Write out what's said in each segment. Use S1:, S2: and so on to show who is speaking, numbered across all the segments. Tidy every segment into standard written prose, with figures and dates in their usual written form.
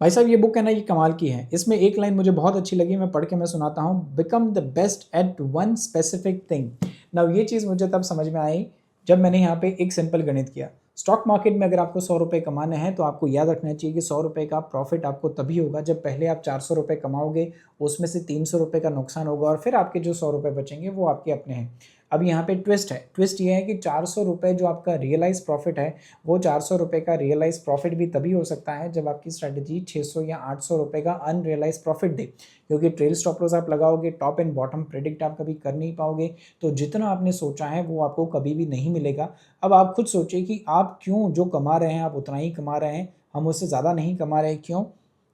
S1: भाई साहब ये बुक है ना, ये कमाल की है। इसमें एक लाइन मुझे बहुत अच्छी लगी, मैं पढ़ के मैं सुनाता हूँ। Become the best at one specific thing. Now ये चीज़ मुझे तब समझ में आई जब मैंने यहाँ पे एक सिंपल गणित किया। स्टॉक मार्केट में अगर आपको 100 रुपये कमाने हैं तो आपको याद रखना चाहिए कि 100 रुपये का प्रॉफिट आपको तभी होगा जब पहले आप 400 रुपये कमाओगे, उसमें से 300 रुपये का नुकसान होगा और फिर आपके जो 100 रुपये बचेंगे वो आपके अपने हैं। अब यहाँ पे ट्विस्ट है, ट्विस्ट ये है कि 400 रुपये जो आपका रियलाइज प्रॉफिट है, वो 400 रुपये का रियलाइज प्रॉफिट भी तभी हो सकता है जब आपकी स्ट्रैटेजी 600 या 800 रुपये का अनरियलाइज प्रॉफिट दे। क्योंकि ट्रेल स्टॉप लॉस आप लगाओगे, टॉप एंड बॉटम प्रेडिक्ट आप कभी कर नहीं पाओगे, तो जितना आपने सोचा है वो आपको कभी भी नहीं मिलेगा। अब आप खुद सोचिए कि आप क्यों जो कमा रहे हैं आप उतना ही कमा रहे हैं, हम उससे ज़्यादा नहीं कमा रहे। क्यों?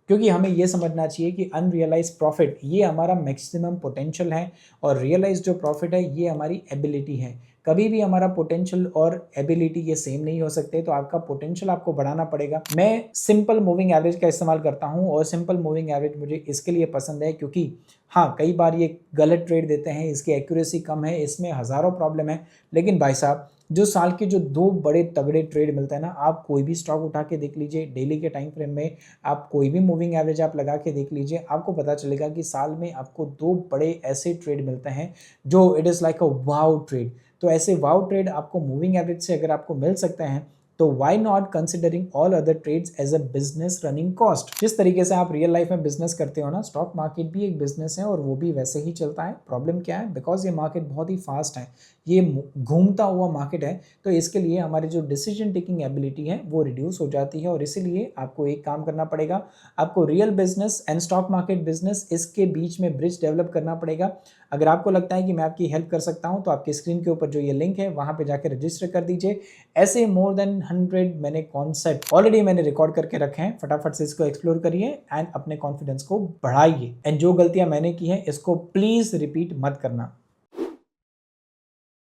S1: क्योंकि हमें ये समझना चाहिए कि अनरियलाइज प्रॉफिट ये हमारा मैक्सिमम पोटेंशियल है और रियलाइज जो प्रॉफिट है ये हमारी एबिलिटी है। कभी भी हमारा पोटेंशियल और एबिलिटी ये सेम नहीं हो सकते, तो आपका पोटेंशियल आपको बढ़ाना पड़ेगा। मैं सिंपल मूविंग एवरेज का इस्तेमाल करता हूँ और सिंपल मूविंग एवरेज मुझे इसके लिए पसंद है क्योंकि हाँ, कई बार ये गलत ट्रेड देते हैं, इसकी एक्यूरेसी कम है, इसमें हज़ारों प्रॉब्लम है। लेकिन भाई साहब जो साल के जो 2 बड़े तगड़े ट्रेड मिलते हैं ना, आप कोई भी स्टॉक उठा के देख लीजिए डेली के टाइम फ्रेम में, आप कोई भी मूविंग एवरेज आप लगा के देख लीजिए, आपको पता चलेगा कि साल में आपको 2 बड़े ऐसे ट्रेड मिलते हैं जो it is like a wow trade. तो ऐसे वाओ ट्रेड आपको मूविंग एवरेज से अगर आपको मिल सकते हैं तो why not considering all other trades as a business running cost. जिस तरीके से आप रियल लाइफ में बिजनेस करते हो ना, स्टॉक मार्केट भी एक बिजनेस है और वो भी वैसे ही चलता है। प्रॉब्लम क्या है? बिकॉज ये मार्केट बहुत ही फास्ट है, ये घूमता हुआ मार्केट है, तो इसके लिए हमारी जो डिसीजन टेकिंग एबिलिटी है वो रिड्यूस हो जाती है और इसीलिए आपको एक काम करना पड़ेगा, आपको real business and stock market business इसके बीच में ब्रिज डेवलप करना पड़ेगा। अगर आपको लगता है कि मैं आपकी हेल्प कर सकता हूं तो आपके स्क्रीन के ऊपर जो ये लिंक है वहां पे जाकर रजिस्टर कर दीजिए। ऐसे मोर देन 100 मैंने कॉन्सेप्ट ऑलरेडी मैंने रिकॉर्ड करके रखे हैं, फटाफट से इसको एक्सप्लोर करिए एंड अपने कॉन्फिडेंस को बढ़ाइए। एंड जो गलतियां मैंने की हैं इसको प्लीज रिपीट मत करना।